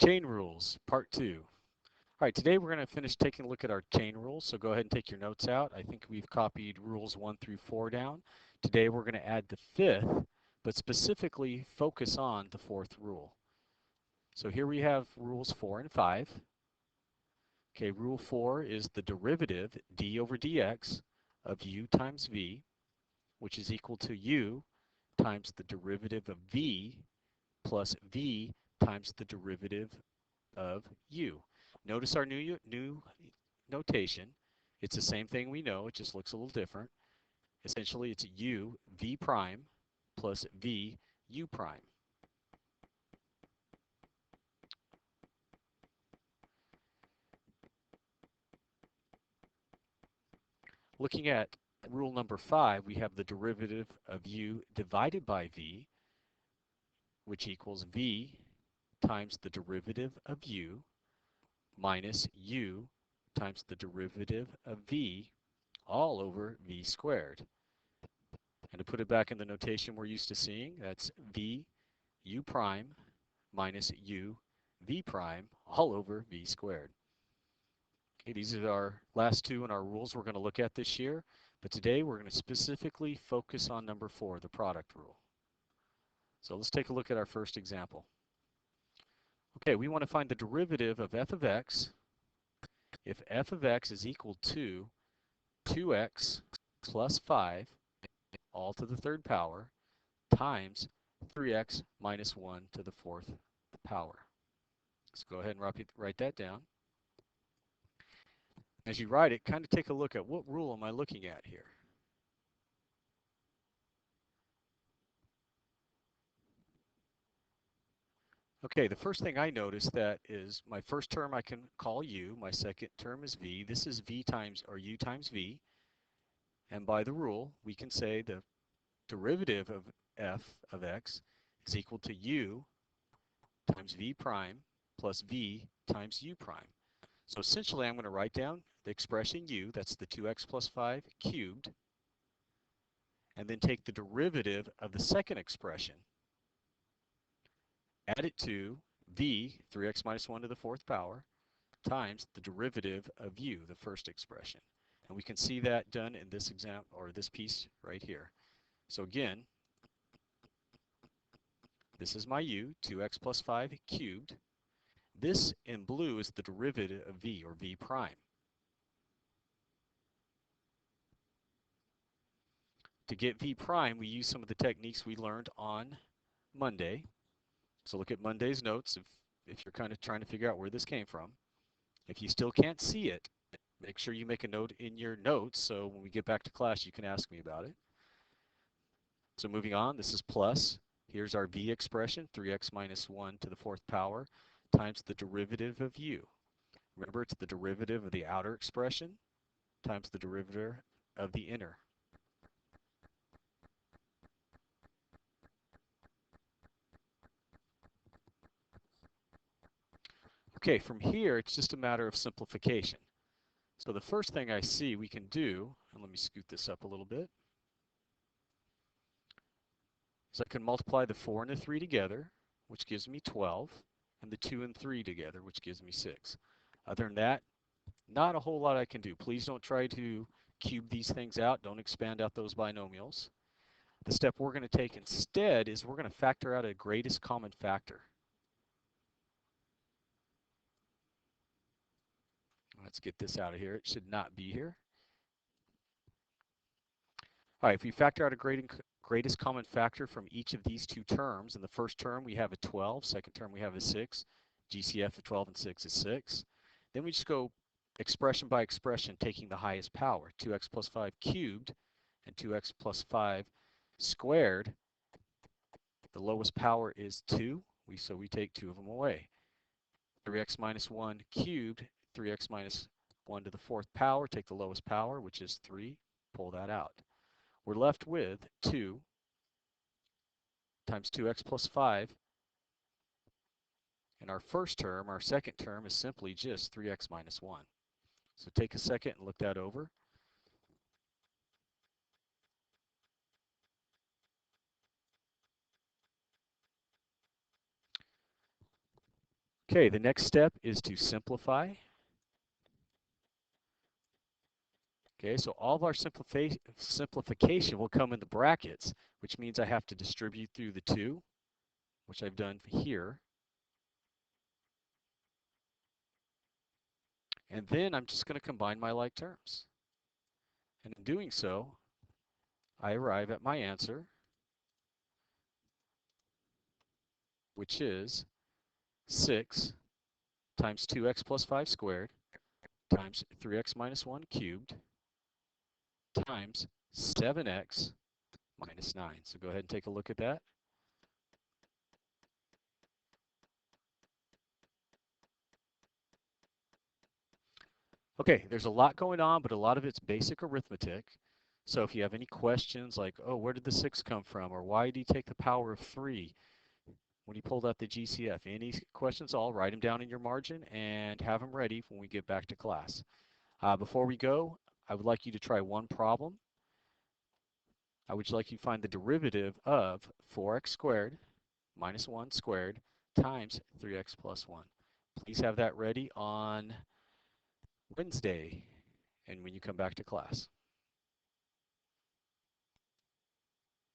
Chain rules, part 2. All right, today we're going to finish taking a look at our chain rules, so go ahead and take your notes out. I think we've copied rules 1 through 4 down. Today we're going to add the 5th, but specifically focus on the 4th rule. So here we have rules 4 and 5. Okay, rule 4 is the derivative d over dx of u times v, which is equal to u times the derivative of v plus v times the derivative of u. Notice our new notation. It's the same thing we know, it just looks a little different. Essentially, it's u v prime plus v u prime. Looking at rule number 5, we have the derivative of u divided by v, which equals v times the derivative of u minus u times the derivative of v all over v squared. And to put it back in the notation we're used to seeing, that's v u prime minus u v prime all over v squared. Okay, these are our last two in our rules we're going to look at this year, but today we're going to specifically focus on number 4, the product rule. So let's take a look at our first example. Okay, we want to find the derivative of f of x if f of x is equal to 2x plus 5 all to the third power times 3x minus 1 to the fourth power. Let's go ahead and write that down. As you write it, kind of take a look at what rule am I looking at here. Okay, the first thing I notice that is my first term I can call u, my second term is v. This is v times, or u times v. And by the rule, we can say the derivative of f of x is equal to u times v prime plus v times u prime. So essentially I'm going to write down the expression u, that's the 2x plus 5 cubed, and then take the derivative of the second expression, add it to v, 3x minus 1 to the fourth power, times the derivative of u, the first expression. And we can see that done in this example, or this piece right here. So again, this is my u, 2x plus 5 cubed. This in blue is the derivative of v, or v prime. To get v prime, we use some of the techniques we learned on Monday. So look at Monday's notes if you're kind of trying to figure out where this came from. If you still can't see it, make sure you make a note in your notes so when we get back to class you can ask me about it. So moving on, this is plus. Here's our v expression, 3x minus 1 to the fourth power times the derivative of u. Remember, it's the derivative of the outer expression times the derivative of the inner. Okay, from here, it's just a matter of simplification. So the first thing I see we can do, and let me scoot this up a little bit, is I can multiply the 4 and the 3 together, which gives me 12, and the 2 and 3 together, which gives me 6. Other than that, not a whole lot I can do. Please don't try to cube these things out. Don't expand out those binomials. The step we're going to take instead is we're going to factor out a greatest common factor. Let's get this out of here. It should not be here. All right, if we factor out a greatest common factor from each of these two terms, in the first term we have a 12, second term we have a 6, GCF of 12 and 6 is 6. Then we just go expression by expression, taking the highest power, 2x plus 5 cubed and 2x plus 5 squared. The lowest power is 2, so we take 2 of them away. 3x minus 1 cubed, 3x minus 1 to the fourth power, take the lowest power, which is 3, pull that out. We're left with 2 times 2x plus 5. And our first term, our second term, is simply just 3x minus 1. So take a second and look that over. Okay, the next step is to simplify. Okay, so all of our simplification will come in the brackets, which means I have to distribute through the 2, which I've done here. And then I'm just going to combine my like terms. And in doing so, I arrive at my answer, which is 6 times 2x plus 5 squared times 3x minus 1 cubed times 7x minus 9. So go ahead and take a look at that. Okay, there's a lot going on, but a lot of it's basic arithmetic. So if you have any questions like, oh, where did the 6 come from? Or why did he take the power of 3 when he pulled out the GCF? Any questions, I'll write them down in your margin and have them ready when we get back to class. Before we go, I would like you to try one problem. I would like you to find the derivative of 4x squared minus 1 squared times 3x plus 1. Please have that ready on Wednesday and when you come back to class.